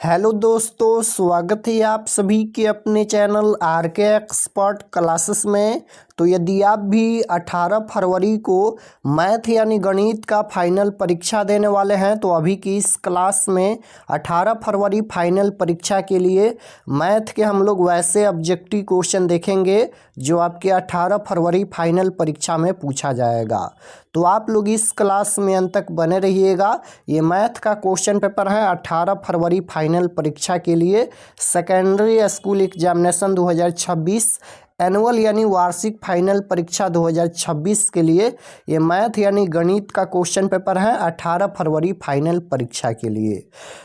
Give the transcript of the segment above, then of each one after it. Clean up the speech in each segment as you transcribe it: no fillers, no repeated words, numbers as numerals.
Hello दोस्तों, स्वागत है आप सभी के अपने चैनल आर के एक्सपर्ट क्लासेस में। तो यदि आप भी 18 फरवरी को मैथ यानी गणित का फाइनल परीक्षा देने वाले हैं तो अभी की इस क्लास में 18 फरवरी फाइनल परीक्षा के लिए मैथ के हम लोग वैसे ऑब्जेक्टिव क्वेश्चन देखेंगे जो आपके 18 फरवरी फाइनल परीक्षा में पूछा जाएगा। तो आप लोग इस क्लास में अंत तक बने रहिएगा। ये मैथ का क्वेश्चन पेपर है 18 फरवरी फाइनल परीक्षा के लिए सेकेंडरी स्कूल एग्जामिनेशन 2026 एनुअल यानी वार्षिक फाइनल परीक्षा 2026 के लिए ये मैथ यानी गणित का क्वेश्चन पेपर है 18 फरवरी फाइनल परीक्षा के लिए।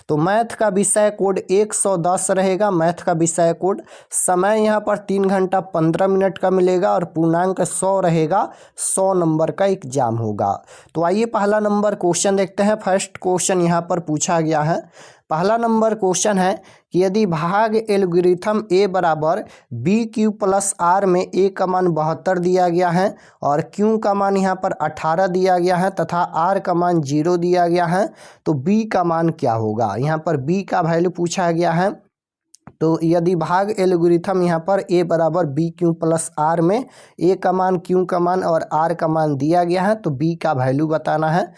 तो मैथ का विषय कोड 110 रहेगा। मैथ का विषय कोड समय यहाँ पर 3 घंटा 15 मिनट का मिलेगा और पूर्णांक 100 रहेगा। 100 नंबर का एग्जाम होगा। तो आइए पहला नंबर क्वेश्चन देखते हैं। फर्स्ट क्वेश्चन यहाँ पर पूछा गया है। पहला नंबर क्वेश्चन है कि यदि भाग एल्गोरिथम ए बराबर बी क्यू प्लस आर में ए का मान 72 दिया गया है और क्यू का मान यहाँ पर 18 दिया गया है तथा आर का मान 0 दिया गया है, तो बी का मान क्या होगा। यहाँ पर बी का वैल्यू पूछा गया है। तो यदि भाग एल्गोरिथम यहाँ पर ए बराबर बी क्यू प्लस आर में ए का मान, क्यू का मान और आर का मान दिया गया है तो बी का वैल्यू बताना है।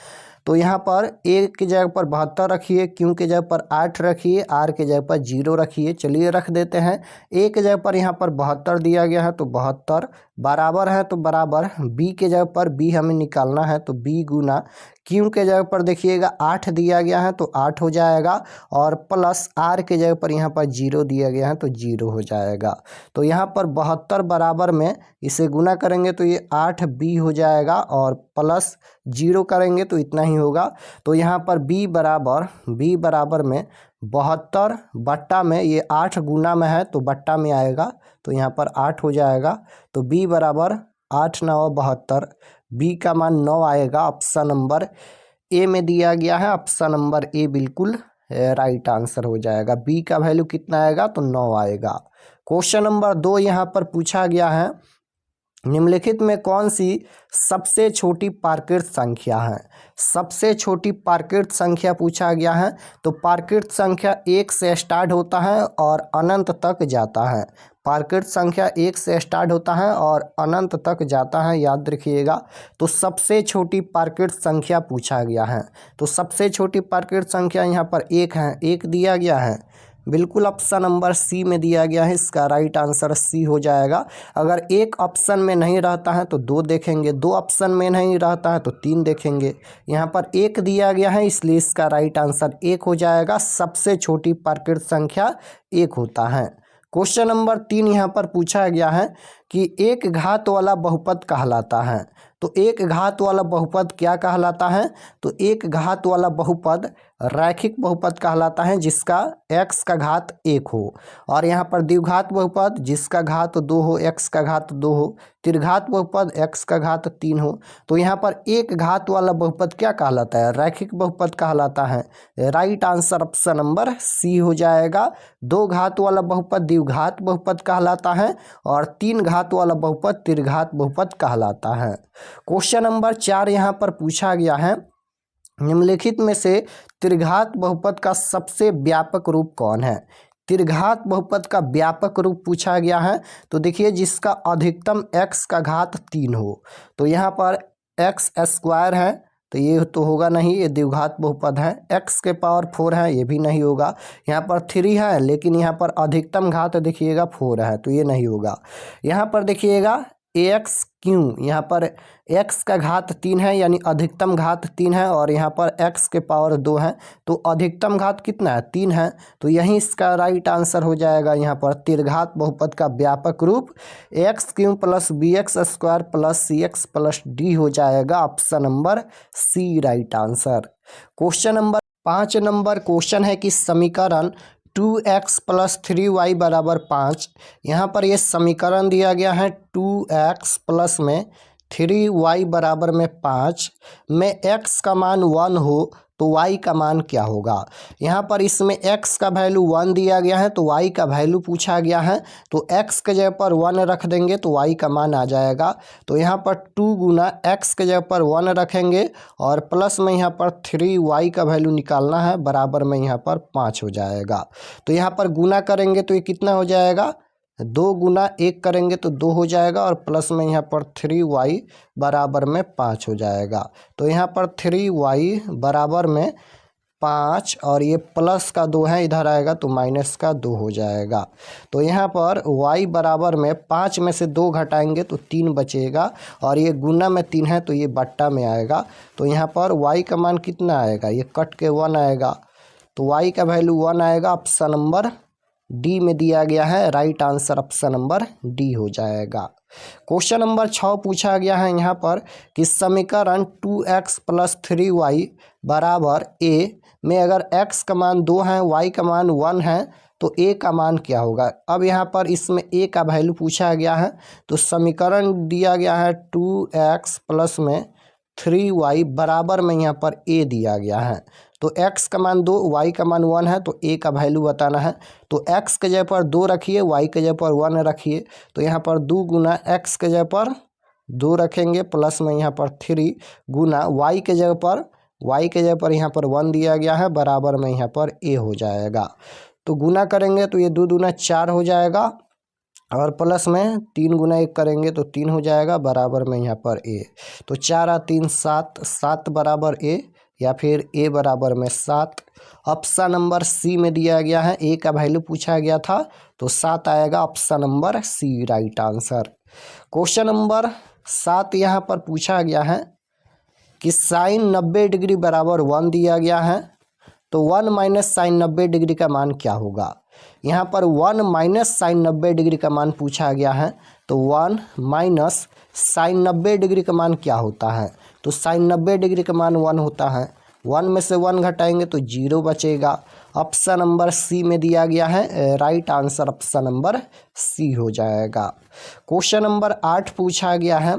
तो यहाँ पर ए की जगह पर 72 रखिए, क्यू की जगह पर 8 रखिए, आर की जगह पर 0 रखिए। चलिए रख देते हैं। ए की जगह पर यहाँ पर 72 दिया गया है तो 72 बराबर है, तो बराबर बी के जगह पर बी हमें निकालना है तो बी गुना क्यू के जगह पर देखिएगा 8 दिया गया है तो 8 हो जाएगा और प्लस आर के जगह पर यहाँ पर 0 दिया गया है तो 0 हो जाएगा। तो यहाँ पर 72 बराबर में इसे गुना करेंगे तो ये 8 बी हो जाएगा और प्लस 0 करेंगे तो इतना ही होगा। तो यहाँ पर बी बराबर में 72 बट्टा में ये 8 गुना में है तो बट्टा में आएगा तो यहाँ पर 8 हो जाएगा। तो बी बराबर 8 9 72, बी का मान 9 आएगा। ऑप्शन नंबर ए में दिया गया है। ऑप्शन नंबर ए बिल्कुल राइट आंसर हो जाएगा। बी का वैल्यू कितना आएगा तो 9 आएगा। क्वेश्चन नंबर 2 यहाँ पर पूछा गया है, निम्नलिखित में कौन सी सबसे छोटी प्राकृत संख्या है। सबसे छोटी प्राकृत संख्या पूछा गया है। तो प्राकृत संख्या 1 से स्टार्ट होता है और अनंत तक जाता है। प्राकृत संख्या 1 से स्टार्ट होता है और अनंत तक जाता है, याद रखिएगा। तो सबसे छोटी प्राकृत संख्या पूछा गया है। तो सबसे छोटी प्राकृत संख्या यहाँ पर 1 है, 1 दिया गया है। बिल्कुल ऑप्शन नंबर सी में दिया गया है। इसका राइट आंसर सी हो जाएगा। अगर एक ऑप्शन में नहीं रहता है तो 2 देखेंगे, 2 ऑप्शन में नहीं रहता है तो 3 देखेंगे। यहाँ पर 1 दिया गया है इसलिए इसका राइट आंसर 1 हो जाएगा। सबसे छोटी प्राकृत संख्या 1 होता है। क्वेश्चन नंबर 3 यहाँ पर पूछा गया है कि एक घात वाला बहुपद कहलाता है। तो एक घात वाला बहुपद क्या कहलाता है। तो एक घात वाला बहुपद रैखिक बहुपद कहलाता है जिसका x का घात 1 हो, और यहाँ पर द्विघात बहुपद जिसका घात 2 हो, x का घात 2 हो। त्रिघात बहुपद x का घात 3 हो। तो यहाँ पर एक घात वाला बहुपद क्या कहलाता है, रैखिक बहुपद कहलाता है। Right answer option number C हो जाएगा। 2 घात वाला बहुपद द्विघात बहुपद कहलाता है और 3 घात वाला बहुपद त्रिघात बहुपद कहलाता है। क्वेश्चन नंबर 4 यहाँ पर पूछा गया है, निम्नलिखित में से त्रिघात बहुपद का सबसे व्यापक रूप कौन है। त्रिघात बहुपद का व्यापक रूप पूछा गया है। तो देखिए जिसका अधिकतम x का घात 3 हो। तो यहाँ पर x स्क्वायर है तो ये तो होगा नहीं, ये द्विघात बहुपद है। x के पावर 4 है, ये भी नहीं होगा। यहाँ पर 3 है लेकिन यहाँ पर अधिकतम घात देखिएगा 4 है तो ये नहीं होगा। यहाँ पर देखिएगा ax क्यों, यहाँ पर x का घात 3 है यानी अधिकतम घात 3 है और यहाँ पर x के पावर 2 है तो अधिकतम घात कितना है, 3 है। तो यही इसका राइट आंसर हो जाएगा। यहाँ पर त्रिघात बहुपद का व्यापक रूप X cube plus B X square plus C X plus D हो जाएगा। Option number C right answer. Question number 5 number question है कि समीकरण 2x प्लस 3y बराबर 5। यहाँ पर ये समीकरण दिया गया है 2x प्लस में 3y बराबर में 5 में x का मान 1 हो तो y का मान क्या होगा। यहाँ पर इसमें x का वैल्यू 1 दिया गया है तो y का वैल्यू पूछा गया है, तो x के जगह पर 1 रख देंगे तो y का मान आ जाएगा। तो यहाँ पर 2 गुना x के जगह पर 1 रखेंगे और प्लस में यहाँ पर 3y का वैल्यू निकालना है, बराबर में यहाँ पर 5 हो जाएगा। तो यहाँ पर गुना करेंगे तो ये कितना हो जाएगा, 2 गुना 1 करेंगे तो 2 हो जाएगा और प्लस में यहाँ पर 3y बराबर में 5 हो जाएगा। तो यहाँ पर 3y बराबर में 5 और ये प्लस का 2 है, इधर आएगा तो माइनस का 2 हो जाएगा। तो यहाँ पर y बराबर में 5 में से 2 घटाएंगे तो 3 बचेगा और ये गुना में 3 है तो ये बट्टा में आएगा। तो यहाँ पर y का मान कितना आएगा, ये कट के 1 आएगा, तो y का वैल्यू 1 आएगा। ऑप्शन नंबर डी में दिया गया है, right answer option number D हो जाएगा। क्वेश्चन नंबर 6 पूछा गया है यहाँ पर कि समीकरण 2x + 3y बराबर a में अगर x का मान 2 है, y का मान 1 है तो a का मान क्या होगा। अब यहाँ पर इसमें a का वैल्यू पूछा गया है, तो समीकरण दिया गया है 2x प्लस में 3y बराबर में यहाँ पर a दिया गया है। तो x का मान 2, y का मान 1 है तो a का वैल्यू बताना है। तो x के जगह पर 2 रखिए, y के जगह पर 1 रखिए। तो यहाँ पर 2 गुना x के जगह पर 2 रखेंगे प्लस में यहाँ पर 3 गुना y के जगह पर यहाँ पर 1 दिया गया है, बराबर में यहाँ पर a हो जाएगा। तो गुना करेंगे तो ये 2 दूना 4 हो जाएगा और प्लस में 3 गुना 1 करेंगे तो 3 हो जाएगा, बराबर में यहाँ पर a। तो 4 और 3 7, 7 बराबर a या फिर a बराबर में 7। ऑप्शन नंबर सी में दिया गया है, a का वैल्यू पूछा गया था तो 7 आएगा, option number C right answer. Question number 7 यहाँ पर पूछा गया है कि साइन 90 डिग्री बराबर 1 दिया गया है, तो 1 माइनस साइन 90 डिग्री का मान क्या होगा। यहाँ पर 1 माइनस साइन 90 डिग्री का मान पूछा गया है, तो 1 माइनस साइन 90 डिग्री का मान क्या होता है। तो साइन 90 डिग्री का मान 1 होता है, 1 में से 1 घटाएंगे तो 0 बचेगा। ऑप्शन नंबर सी में दिया गया है, right answer option number C हो जाएगा। क्वेश्चन नंबर 8 पूछा गया है।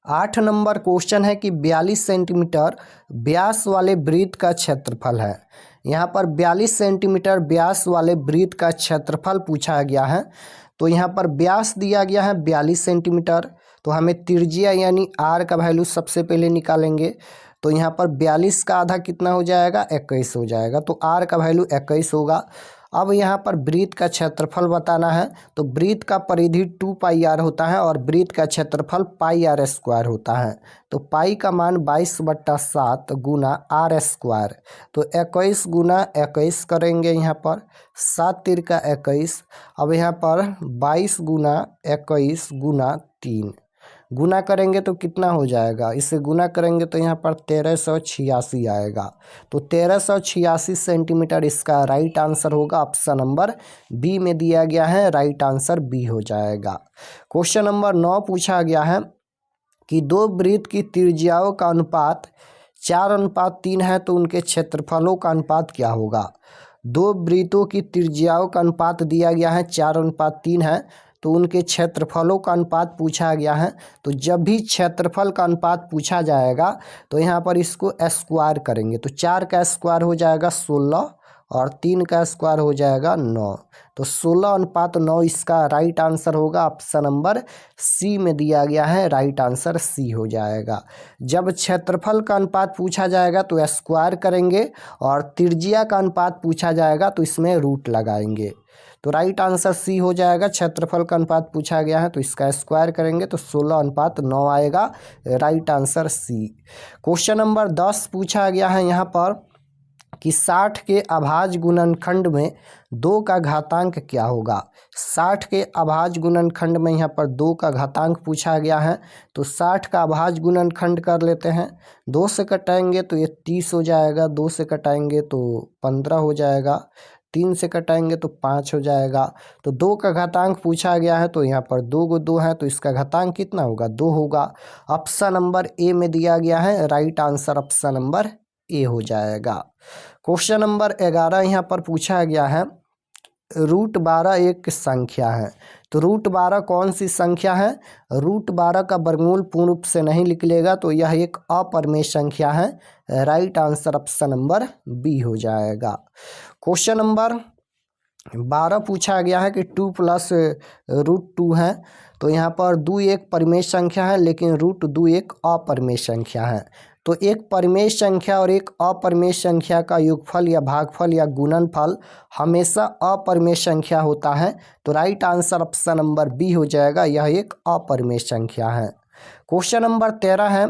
8 नंबर क्वेश्चन है कि 42 सेंटीमीटर व्यास वाले वृत्त का क्षेत्रफल है। यहाँ पर 42 सेंटीमीटर व्यास वाले वृत्त का क्षेत्रफल पूछा गया है। तो यहाँ पर व्यास दिया गया है 42 सेंटीमीटर, तो हमें त्रिज्या यानी आर का वैल्यू सबसे पहले निकालेंगे। तो यहाँ पर 42 का आधा कितना हो जाएगा, 21 हो जाएगा, तो आर का वैल्यू 21 होगा। अब यहाँ पर वृत्त का क्षेत्रफल बताना है, तो वृत्त का परिधि 2πr होता है और वृत्त का क्षेत्रफल πr² होता है। तो पाई का मान 22/7 गुना r², तो 21 गुना 21 करेंगे यहाँ पर, 7 तिरका 21। अब यहाँ पर 22 गुना 21 गुना 3 गुना करेंगे तो कितना हो जाएगा, इसे गुना करेंगे तो यहाँ पर 1386 आएगा। तो 1386 सेंटीमीटर इसका राइट आंसर होगा। ऑप्शन नंबर बी में दिया गया है, राइट आंसर बी हो जाएगा। क्वेश्चन नंबर 9 पूछा गया है कि 2 वृत्त की त्रिज्याओं का अनुपात 4:3 है, तो उनके क्षेत्रफलों का अनुपात क्या होगा। 2 वृत्तों की त्रिज्याओं का अनुपात दिया गया है 4:3 है, तो उनके क्षेत्रफलों का अनुपात पूछा गया है। तो जब भी क्षेत्रफल का अनुपात पूछा जाएगा तो यहाँ पर इसको स्क्वायर करेंगे, तो 4 का स्क्वायर हो जाएगा 16 और 3 का स्क्वायर हो जाएगा 9, तो 16:9 इसका राइट आंसर होगा। ऑप्शन नंबर सी में दिया गया है, राइट आंसर सी हो जाएगा। जब क्षेत्रफल का अनुपात पूछा जाएगा तो स्क्वायर करेंगे और त्रिज्या का अनुपात पूछा जाएगा तो इसमें रूट लगाएंगे, तो राइट आंसर सी हो जाएगा। क्षेत्रफल का अनुपात पूछा गया है तो इसका स्क्वायर करेंगे तो 16:9 आएगा, right answer C. Question number 10 पूछा गया है यहाँ पर कि 60 के अभाज्य गुणनखंड में 2 का घातांक क्या होगा। 60 के अभाज्य गुणनखंड में यहाँ पर 2 का घातांक पूछा गया है, तो 60 का अभाज्य गुणनखंड कर लेते हैं। 2 से कटाएंगे तो ये 30 हो जाएगा, 2 से कटाएंगे तो 15 हो जाएगा, 3 से कटाएंगे तो 5 हो जाएगा। तो 2 का घातांक पूछा गया है, तो यहाँ पर 2 को 2 है तो इसका घातांक कितना होगा, 2 होगा। ऑप्शन नंबर ए में दिया गया है, right answer option number A हो जाएगा। क्वेश्चन नंबर 11 यहाँ पर पूछा गया है, √12 एक संख्या है, तो रूट 12 कौन सी संख्या है? रूट 12 का वर्गमूल पूर्ण रूप से नहीं निकलेगा, तो यह एक अपरिमेय संख्या है। Right answer option number B हो जाएगा। क्वेश्चन नंबर 12 पूछा गया है कि 2 प्लस रूट 2 है। तो यहाँ पर 2 एक परिमेय संख्या है, लेकिन रूट 2 एक अपरिमेय संख्या है। तो एक परिमेय संख्या और एक अपरिमेय संख्या का योगफल या भागफल या गुणनफल हमेशा अपरिमेय संख्या होता है। तो right answer option number B हो जाएगा, यह एक अपरिमेय संख्या है। क्वेश्चन नंबर 13 है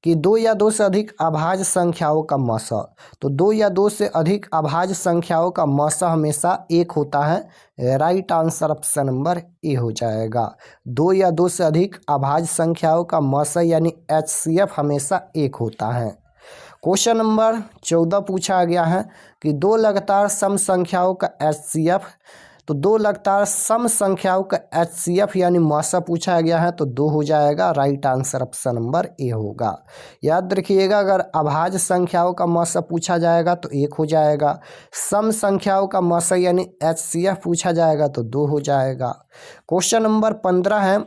कि 2 या 2 से अधिक अभाज्य संख्याओं का मौसा। तो 2 या 2 से अधिक अभाज्य संख्याओं का मौसा हमेशा 1 होता है। Right answer option number A हो जाएगा। 2 या 2 से अधिक अभाज्य संख्याओं का मौसा यानी HCF हमेशा 1 होता है। क्वेश्चन नंबर 14 पूछा गया है कि 2 लगातार सम संख्याओं का HCF। तो 2 लगातार सम संख्याओं का HCF यानी मौसा पूछा गया है, तो 2 हो जाएगा। Right answer option number A होगा। याद रखिएगा, अगर अभाज्य संख्याओं का मौसा पूछा जाएगा तो 1 हो जाएगा, सम संख्याओं का मौसा यानी HCF पूछा जाएगा तो 2 हो जाएगा। क्वेश्चन नंबर 15 है,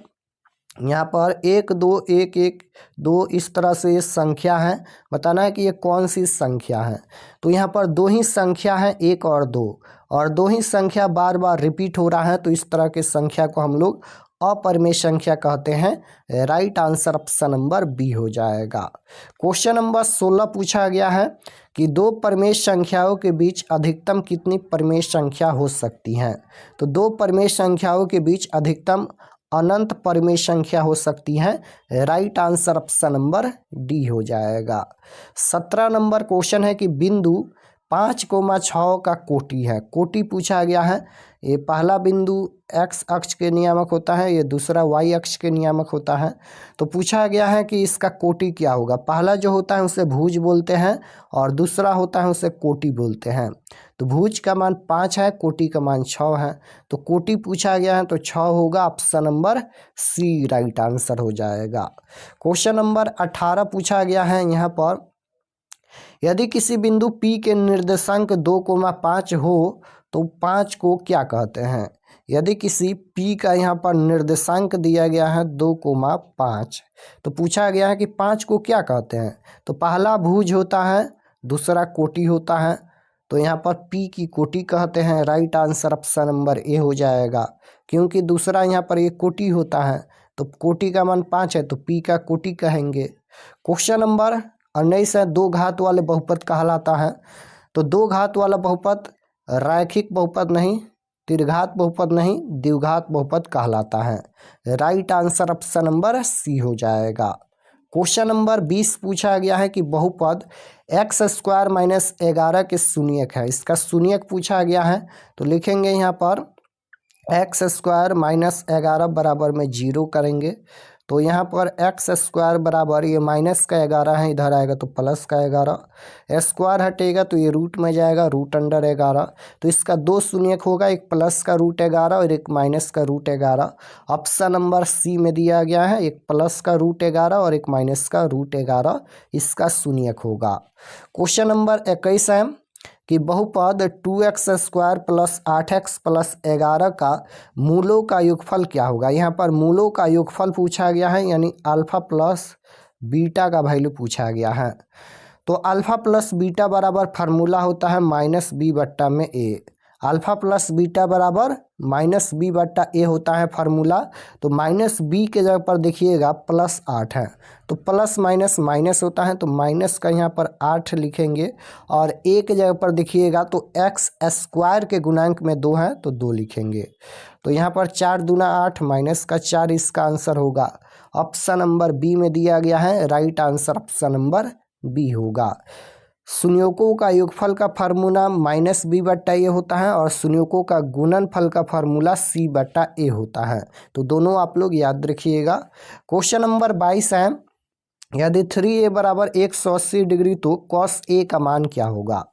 यहाँ पर 1 2 1 1 2 इस तरह से ये संख्या है, बताना है कि ये कौन सी संख्या है। तो यहाँ पर 2 ही संख्या है, 1 और 2, और 2 ही संख्या बार बार रिपीट हो रहा है, तो इस तरह के संख्या को हम लोग अपरिमेय संख्या कहते हैं। Right answer option number B हो जाएगा। क्वेश्चन नंबर 16 पूछा गया है कि 2 परिमेय संख्याओं के बीच अधिकतम कितनी परिमेय संख्या हो सकती हैं। तो 2 परिमेय संख्याओं के बीच अधिकतम अनंत परिमेय संख्या हो सकती है। Right answer option number D हो जाएगा। 17 नंबर क्वेश्चन है कि बिंदु 5,6 का कोटि है। कोटि पूछा गया है। ये पहला बिंदु x अक्ष के नियामक होता है, ये दूसरा y अक्ष के नियामक होता है। तो पूछा गया है कि इसका कोटि क्या होगा। पहला जो होता है उसे भुज बोलते हैं, और दूसरा होता है उसे कोटि बोलते हैं। तो भुज का मान 5 है, कोटि का मान 6 है। तो कोटि पूछा गया है तो 6 होगा। Option number C right answer हो जाएगा। क्वेश्चन नंबर 18 पूछा गया है, यहाँ पर यदि किसी बिंदु P के निर्देशांक 2,5 हो तो 5 को क्या कहते हैं। यदि किसी P का यहाँ पर निर्देशांक दिया गया है 2,5, तो पूछा गया है कि 5 को क्या कहते हैं। तो पहला भुज होता है, दूसरा कोटि होता है, तो यहाँ पर P की कोटि कहते हैं। Right answer option number A हो जाएगा, क्योंकि दूसरा यहाँ पर ये कोटि होता है, तो कोटि का मान 5 है तो P का कोटि कहेंगे। क्वेश्चन नंबर 19 है, 2 घात वाले बहुपद कहलाता है। तो 2 घात वाला बहुपद रैखिक बहुपद नहीं, त्रिघात बहुपद नहीं, द्विघात बहुपद कहलाता है। Right answer option number C हो जाएगा। क्वेश्चन नंबर 20 पूछा गया है कि बहुपद x² - 11 के शून्यक है। इसका शून्यक पूछा गया है, तो लिखेंगे यहाँ पर x² - 11 बराबर में 0 करेंगे। तो यहाँ पर x² बराबर, ये माइनस का 11 है, इधर आएगा तो प्लस का 11, स्क्वायर हटेगा तो ये रूट में जाएगा, रूट अंडर 11। तो इसका 2 शून्यक होगा, एक प्लस का रूट 11 और एक माइनस का रूट 11। ऑप्शन नंबर सी में दिया गया है, एक प्लस का रूट 11 और एक माइनस का रूट 11 इसका शून्यक होगा। क्वेश्चन नंबर 21 है कि बहुपद 2x² + 8x + 11 का मूलों का योगफल क्या होगा। यहाँ पर मूलों का योगफल पूछा गया है, यानी अल्फा प्लस बीटा का वैल्यू पूछा गया है। तो अल्फा प्लस बीटा बराबर फार्मूला होता है -b/a। अल्फा प्लस बीटा बराबर -b/a होता है फार्मूला। तो -b के जगह पर देखिएगा +8 है, तो प्लस माइनस माइनस होता है, तो माइनस का यहाँ पर 8 लिखेंगे। और a के जगह पर देखिएगा तो x² के गुणांक में 2 है, तो 2 लिखेंगे। तो यहाँ पर 4 दूना 8 माइनस का 4 इसका आंसर होगा। ऑप्शन नंबर बी में दिया गया है। Right answer option number B होगा। शून्यों का योगफल का फार्मूला -b/a होता है, और शून्यों का गुणनफल का फार्मूला c/a होता है। तो दोनों आप लोग याद रखिएगा। क्वेश्चन नंबर 22 है, यदि 3a बराबर 180 डिग्री तो cos a का मान क्या होगा।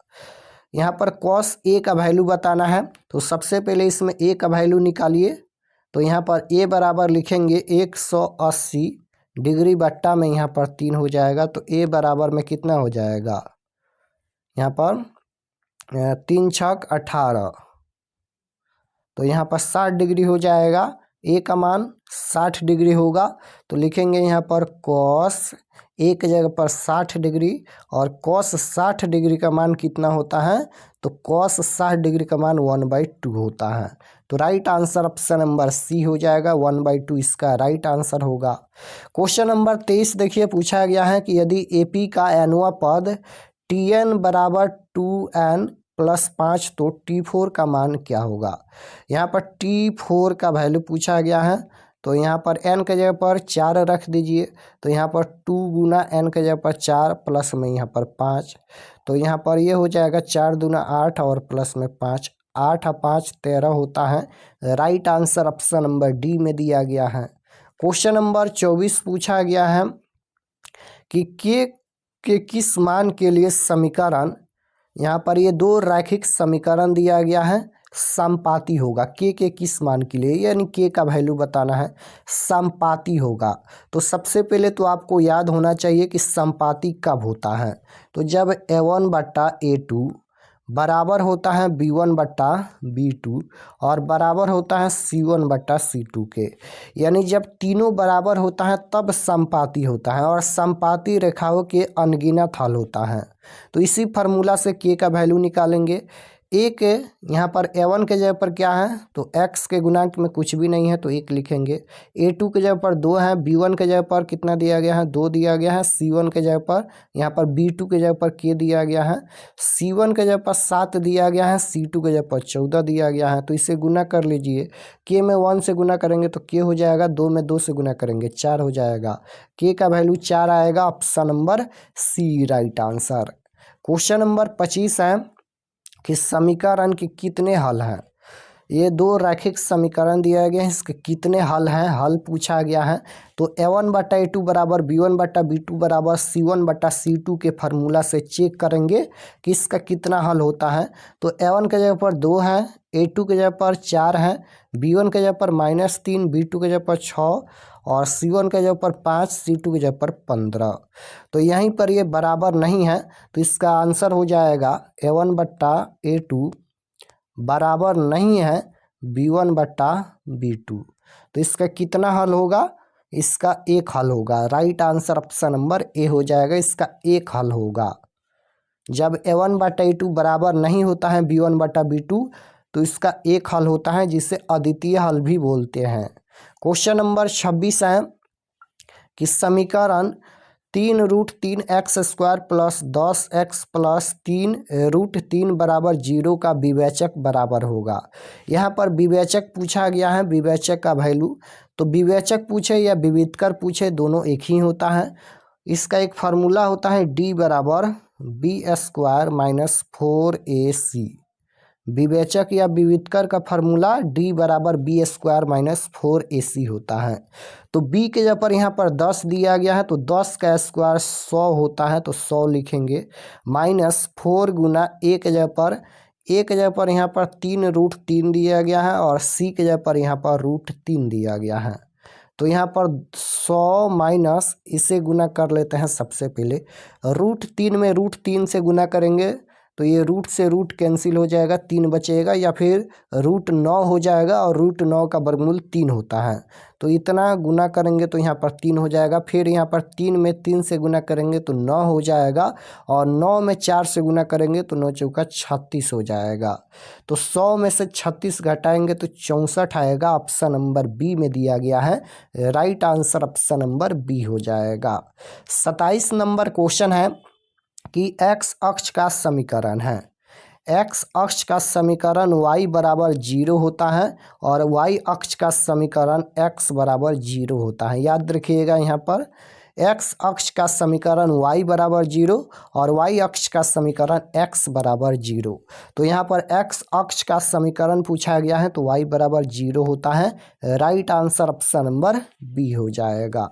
यहाँ पर cos a का वैल्यू बताना है, तो सबसे पहले इसमें a का वैल्यू निकालिए। तो यहाँ पर a बराबर लिखेंगे 180 डिग्री बट्टा में यहाँ पर 3 हो जाएगा, तो a बराबर में कितना हो जाएगा, यहाँ पर 3 × 6 = 18, तो यहाँ पर 60 डिग्री हो जाएगा। ए का मान 60 डिग्री होगा, तो लिखेंगे यहाँ पर कॉस ए की जगह पर 60 डिग्री, और कॉस 60 डिग्री का मान कितना होता है, तो कॉस 60 डिग्री का मान 1/2 होता है। तो right answer option number C हो जाएगा, 1/2 इसका राइट आंसर होगा। क्वेश्चन नंबर 23 देखिए, पूछा गया है कि यदि एपी का nवां पद Tn बराबर 2n+5 तो T4 का मान क्या होगा। यहाँ पर T4 का वैल्यू पूछा गया है, तो यहाँ पर n के जगह पर 4 रख दीजिए, तो यहाँ पर 2 गुना n के जगह पर 4 प्लस में यहाँ पर 5, तो यहाँ पर ये हो जाएगा 4 दूना 8 और प्लस में 5, 8 और 5 13 होता है। Right answer option number D में दिया गया है। क्वेश्चन नंबर 24 पूछा गया है कि के किस मान के लिए समीकरण, यहाँ पर ये दो रैखिक समीकरण दिया गया है, समपाती होगा। के किस मान के लिए, यानी के का वैल्यू बताना है, समपाती होगा। तो सबसे पहले तो आपको याद होना चाहिए कि समपाती कब होता है, तो जब A1/A2 बराबर होता है B1/B2 और बराबर होता है C1/C2 के, यानी जब तीनों बराबर होता है तब समपाती होता है, और समपाती रेखाओं के अनगिनत हल होता है। तो इसी फार्मूला से के का वैल्यू निकालेंगे। एक यहाँ पर A1 के जगह पर क्या है, तो x के गुणांक में कुछ भी नहीं है तो 1 लिखेंगे। A2 के जगह पर 2 है, B1 के जगह पर कितना दिया गया है, 2 दिया गया है। C1 के जगह पर यहाँ पर B2 के जगह पर k दिया गया है, C1 के जगह पर 7 दिया गया है, C2 के जगह पर 14 दिया गया है। तो इसे गुना कर लीजिए, k में 1 से गुना करेंगे तो k हो जाएगा, 2 में 2 से गुना करेंगे 4 हो जाएगा, k का वैल्यू 4 आएगा, option number C right answer. Question number 25 है कि समीकरण के कितने हल हैं। ये दो रैखिक समीकरण दिया गया है, इसके कितने हल हैं, हल पूछा गया है। तो A1/A2 बराबर B1/B2 बराबर C1/C2 के फार्मूला से चेक करेंगे कि इसका कितना हल होता है। तो A1 के जगह पर 2 है, A2 के जगह पर 4 है, B1 के जगह पर -3, B2 के जगह पर 6 और C1 के जगह पर 5, C2 के जगह पर 15। तो यहीं पर ये बराबर नहीं है, तो इसका आंसर हो जाएगा A1/A2 बराबर नहीं है B1/B2। तो इसका कितना हल होगा, इसका एक हल होगा। Right answer option number A हो जाएगा, इसका एक हल होगा। जब A1/A2 बराबर नहीं होता है B1/B2 तो इसका एक हल होता है, जिसे अद्वितीय हल भी बोलते हैं। क्वेश्चन नंबर 26 है कि समीकरण 3√3x² प्लस 10x प्लस 3√3 बराबर 0 का विवेचक बराबर होगा। यहाँ पर विवेचक पूछा गया है, विवेचक का वैल्यू, तो विवेचक पूछे या विविधकर पूछे दोनों एक ही होता है। इसका एक फार्मूला होता है d बराबर b² - 4ac। विवेचक या विविधकर का फार्मूला d बराबर b² - 4ac होता है। तो b के जगह पर यहाँ पर 10 दिया गया है, तो 10 का स्क्वायर 100 होता है, तो 100 लिखेंगे, -4 गुना a के जगह पर यहाँ पर 3√3 दिया गया है और c के जगह पर यहाँ पर √3 दिया गया है। तो यहाँ पर 100 माइनस इसे गुना कर लेते हैं। सबसे पहले √3 में √3 से गुना करेंगे तो ये रूट से रूट कैंसिल हो जाएगा, 3 बचेगा, या फिर √9 हो जाएगा, और √9 का वर्गमूल 3 होता है। तो इतना गुना करेंगे तो यहाँ पर 3 हो जाएगा, फिर यहाँ पर 3 में 3 से गुना करेंगे तो 9 हो जाएगा, और 9 में 4 से गुना करेंगे तो 9 चौका 36 हो जाएगा। तो 100 में से 36 घटाएंगे तो 64 आएगा, ऑप्शन नंबर बी में दिया गया है। Right answer option number B हो जाएगा। 27 नंबर क्वेश्चन है कि x अक्ष का समीकरण है। x अक्ष का समीकरण y बराबर 0 होता है और y अक्ष का समीकरण x बराबर 0 होता है। याद रखिएगा, यहाँ पर x अक्ष का समीकरण y बराबर 0 और y अक्ष का समीकरण x बराबर 0। तो यहाँ पर x अक्ष का समीकरण पूछा गया है, तो y बराबर 0 होता है। Right answer option number B हो जाएगा।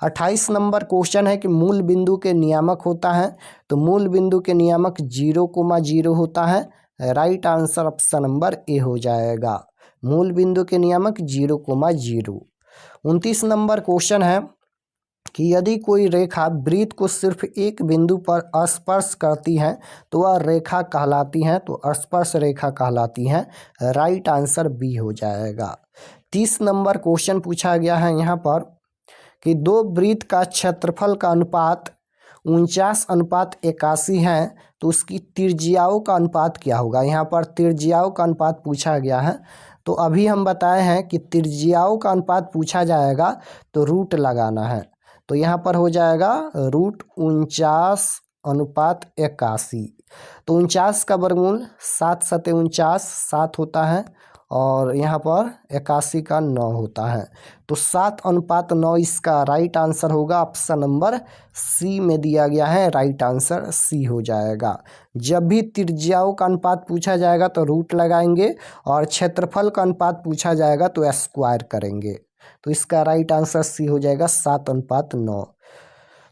28 नंबर क्वेश्चन है कि मूल बिंदु के नियामक होता है, तो मूल बिंदु के नियामक 0,0 होता है। Right answer option number A हो जाएगा, मूल बिंदु के नियामक 0,0। 29 नंबर क्वेश्चन है कि यदि कोई रेखा वृत्त को सिर्फ एक बिंदु पर स्पर्श करती है तो वह रेखा कहलाती है, तो स्पर्श रेखा कहलाती है। राइट आंसर बी हो जाएगा। 30 नंबर क्वेश्चन पूछा गया है यहाँ पर कि दो वृत्त का क्षेत्रफल का अनुपात 49:81 है, तो उसकी त्रिज्याओं का अनुपात क्या होगा। यहाँ पर त्रिज्याओं का अनुपात पूछा गया है। तो अभी हम बताए हैं कि त्रिज्याओं का अनुपात पूछा जाएगा तो रूट लगाना है। तो यहाँ पर हो जाएगा √49/81। तो 49 का वर्गमूल 7 × 49 7 होता है और यहाँ पर 81 का 9 होता है। तो 7:9 इसका राइट आंसर होगा। ऑप्शन नंबर सी में दिया गया है, राइट आंसर सी हो जाएगा। जब भी त्रिज्याओं का अनुपात पूछा जाएगा तो रूट लगाएंगे और क्षेत्रफल का अनुपात पूछा जाएगा तो स्क्वायर करेंगे। तो इसका राइट आंसर सी हो जाएगा 7:9।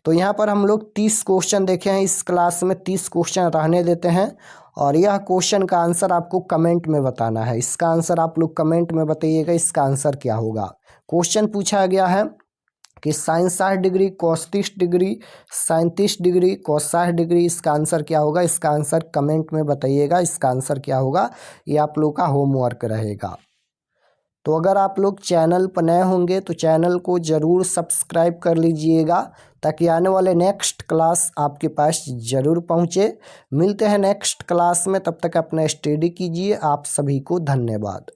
तो यहाँ पर हम लोग 30 क्वेश्चन देखे हैं। इस क्लास में 30 क्वेश्चन रहने देते हैं और यह क्वेश्चन का आंसर आपको कमेंट में बताना है। इसका आंसर आप लोग कमेंट में बताइएगा इसका आंसर क्या होगा। क्वेश्चन पूछा गया है कि sin 60 degree, cos 30 degree, sin 30 degree, cos 60 degree, इसका आंसर क्या होगा। इसका आंसर कमेंट में बताइएगा इसका आंसर क्या होगा। ये आप लोग का होमवर्क रहेगा। तो अगर आप लोग चैनल पर नए होंगे तो चैनल को ज़रूर सब्सक्राइब कर लीजिएगा ताकि आने वाले नेक्स्ट क्लास आपके पास ज़रूर पहुँचे। मिलते हैं नेक्स्ट क्लास में, तब तक अपना स्टडी कीजिए। आप सभी को धन्यवाद।